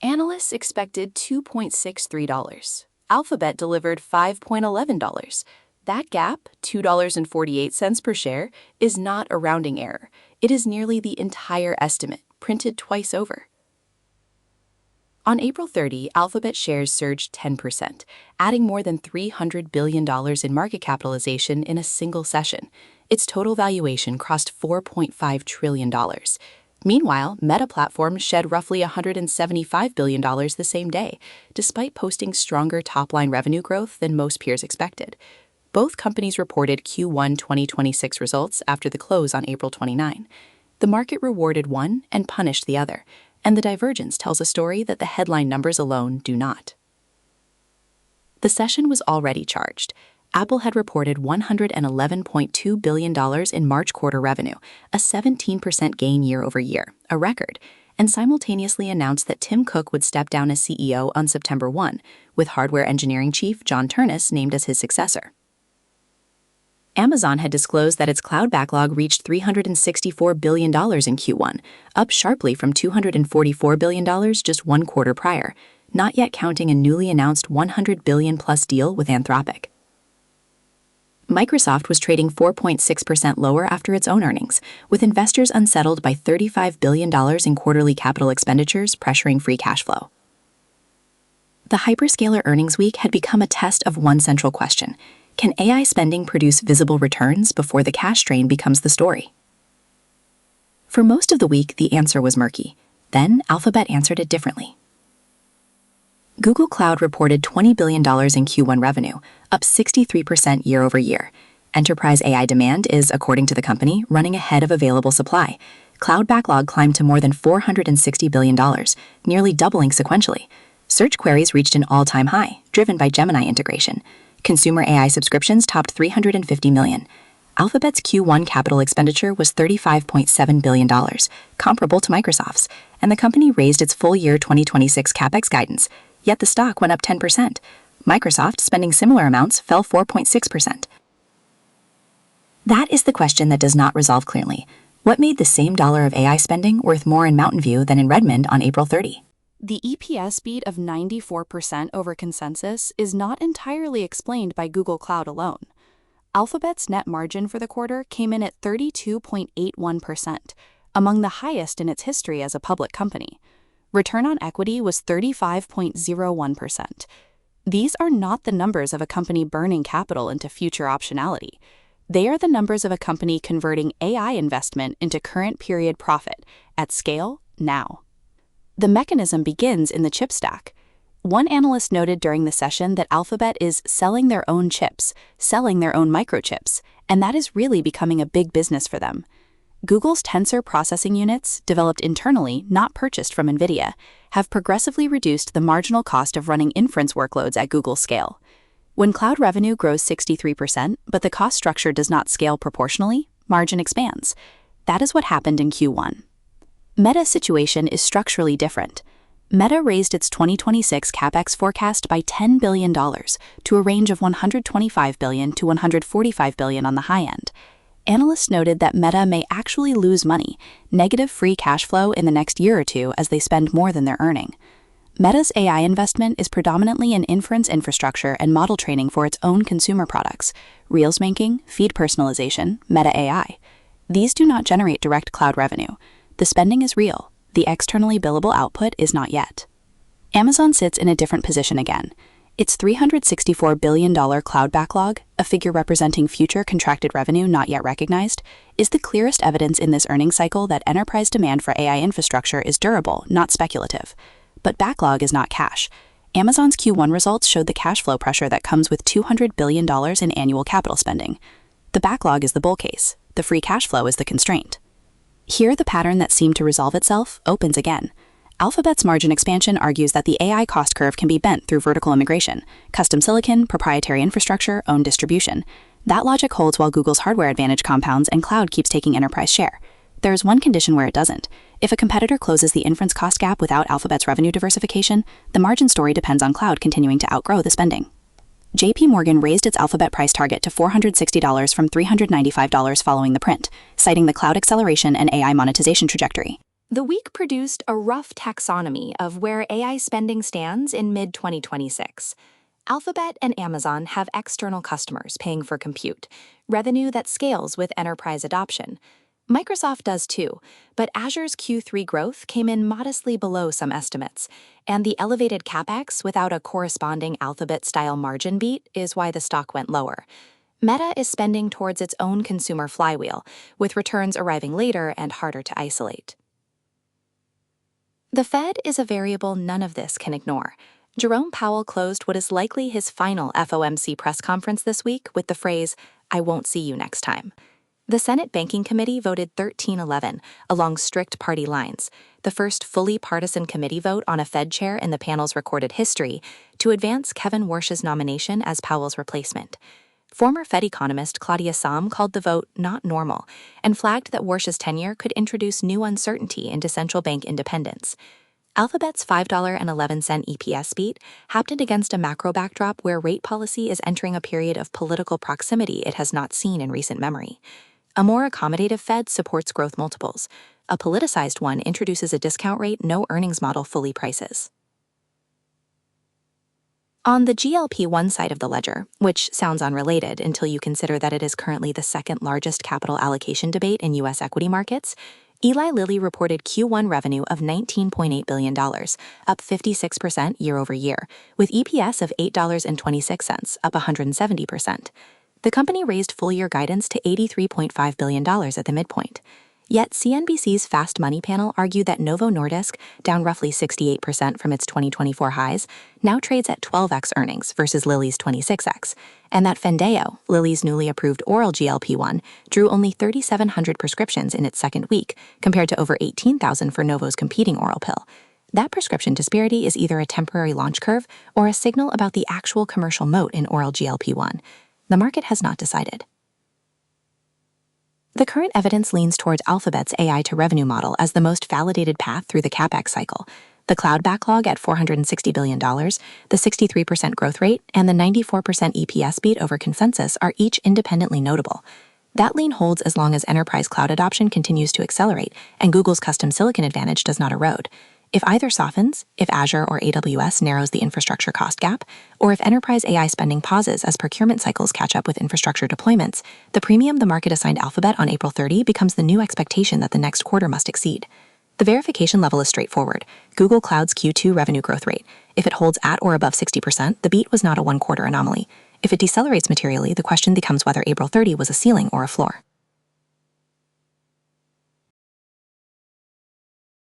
Analysts expected $2.63. Alphabet delivered $5.11. That gap, $2.48 per share, is not a rounding error. It is nearly the entire estimate, printed twice over. On April 30, Alphabet shares surged 10%, adding more than $300 billion in market capitalization in a single session. Its total valuation crossed $4.5 trillion. Meanwhile, Meta Platforms shed roughly $175 billion the same day, despite posting stronger top-line revenue growth than most peers expected. Both companies reported Q1 2026 results after the close on April 29. The market rewarded one and punished the other, and the divergence tells a story that the headline numbers alone do not. The session was already charged. Apple had reported $111.2 billion in March quarter revenue, a 17% gain year over year, a record, and simultaneously announced that Tim Cook would step down as CEO on September 1, with hardware engineering chief John Ternus named as his successor. Amazon had disclosed that its cloud backlog reached $364 billion in Q1, up sharply from $244 billion just one quarter prior, not yet counting a newly announced $100 billion-plus deal with Anthropic. Microsoft was trading 4.6% lower after its own earnings, with investors unsettled by $35 billion in quarterly capital expenditures pressuring free cash flow. The hyperscaler earnings week had become a test of one central question: can AI spending produce visible returns before the cash drain becomes the story? For most of the week, the answer was murky. Then, Alphabet answered it differently. Google Cloud reported $20 billion in Q1 revenue, up 63% year over year. Enterprise AI demand is, according to the company, running ahead of available supply. Cloud backlog climbed to more than $460 billion, nearly doubling sequentially. Search queries reached an all-time high, driven by Gemini integration. Consumer AI subscriptions topped 350 million. Alphabet's Q1 capital expenditure was $35.7 billion, comparable to Microsoft's, and the company raised its full-year 2026 Capex guidance, yet the stock went up 10%. Microsoft, spending similar amounts, fell 4.6%. That is the question that does not resolve clearly. What made the same dollar of AI spending worth more in Mountain View than in Redmond on April 30? The EPS beat of 94% over consensus is not entirely explained by Google Cloud alone. Alphabet's net margin for the quarter came in at 32.81%, among the highest in its history as a public company. Return on equity was 35.01%. These are not the numbers of a company burning capital into future optionality. They are the numbers of a company converting AI investment into current period profit at scale now. The mechanism begins in the chip stack. One analyst noted during the session that Alphabet is selling their own chips, selling their own microchips, and that is really becoming a big business for them. Google's Tensor processing units, developed internally, not purchased from NVIDIA, have progressively reduced the marginal cost of running inference workloads at Google scale. When cloud revenue grows 63%, but the cost structure does not scale proportionally, margin expands. That is what happened in Q1. Meta's situation is structurally different. Meta raised its 2026 Capex forecast by $10 billion to a range of $125 billion to $145 billion on the high end. Analysts noted that Meta may actually lose money, negative free cash flow in the next year or two as they spend more than they're earning. Meta's AI investment is predominantly in inference infrastructure and model training for its own consumer products, Reels making, feed personalization, Meta AI. These do not generate direct cloud revenue. The spending is real. The externally billable output is not yet. Amazon sits in a different position again. Its $364 billion cloud backlog, a figure representing future contracted revenue not yet recognized, is the clearest evidence in this earnings cycle that enterprise demand for AI infrastructure is durable, not speculative. But backlog is not cash. Amazon's Q1 results showed the cash flow pressure that comes with $200 billion in annual capital spending. The backlog is the bull case. The free cash flow is the constraint. Here, the pattern that seemed to resolve itself opens again. Alphabet's margin expansion argues that the AI cost curve can be bent through vertical integration, custom silicon, proprietary infrastructure, own distribution. That logic holds while Google's hardware advantage compounds and cloud keeps taking enterprise share. There is one condition where it doesn't. If a competitor closes the inference cost gap without Alphabet's revenue diversification, the margin story depends on cloud continuing to outgrow the spending. JP Morgan raised its Alphabet price target to $460 from $395 following the print, citing the cloud acceleration and AI monetization trajectory. The week produced a rough taxonomy of where AI spending stands in mid-2026. Alphabet and Amazon have external customers paying for compute, revenue that scales with enterprise adoption. Microsoft does too, but Azure's Q3 growth came in modestly below some estimates, and the elevated Capex without a corresponding Alphabet-style margin beat is why the stock went lower. Meta is spending towards its own consumer flywheel, with returns arriving later and harder to isolate. The Fed is a variable none of this can ignore. Jerome Powell closed what is likely his final FOMC press conference this week with the phrase, "I won't see you next time." The Senate Banking Committee voted 13-11 along strict party lines, the first fully partisan committee vote on a Fed chair in the panel's recorded history, to advance Kevin Warsh's nomination as Powell's replacement. Former Fed economist Claudia Sahm called the vote not normal and flagged that Warsh's tenure could introduce new uncertainty into central bank independence. Alphabet's $5.11 EPS beat happened against a macro backdrop where rate policy is entering a period of political proximity it has not seen in recent memory. A more accommodative Fed supports growth multiples. A politicized one introduces a discount rate no earnings model fully prices. On the GLP-1 side of the ledger, which sounds unrelated until you consider that it is currently the second largest capital allocation debate in U.S. equity markets, Eli Lilly reported Q1 revenue of $19.8 billion, up 56% year over year, with EPS of $8.26, up 170%. The company raised full-year guidance to $83.5 billion at the midpoint. Yet CNBC's Fast Money panel argued that Novo Nordisk, down roughly 68% from its 2024 highs, now trades at 12x earnings versus Lilly's 26x, and that Fendeo, Lilly's newly approved oral GLP-1, drew only 3,700 prescriptions in its second week, compared to over 18,000 for Novo's competing oral pill. That prescription disparity is either a temporary launch curve or a signal about the actual commercial moat in oral GLP-1. The market has not decided. The current evidence leans towards Alphabet's AI to revenue model as the most validated path through the Capex cycle. The cloud backlog at $460 billion, the 63% growth rate, and the 94% EPS beat over consensus are each independently notable. That lean holds as long as enterprise cloud adoption continues to accelerate and Google's custom silicon advantage does not erode. If either softens, if Azure or AWS narrows the infrastructure cost gap, or if enterprise AI spending pauses as procurement cycles catch up with infrastructure deployments, the premium the market assigned Alphabet on April 30 becomes the new expectation that the next quarter must exceed. The verification level is straightforward. Google Cloud's Q2 revenue growth rate. If it holds at or above 60%, the beat was not a one-quarter anomaly. If it decelerates materially, the question becomes whether April 30 was a ceiling or a floor.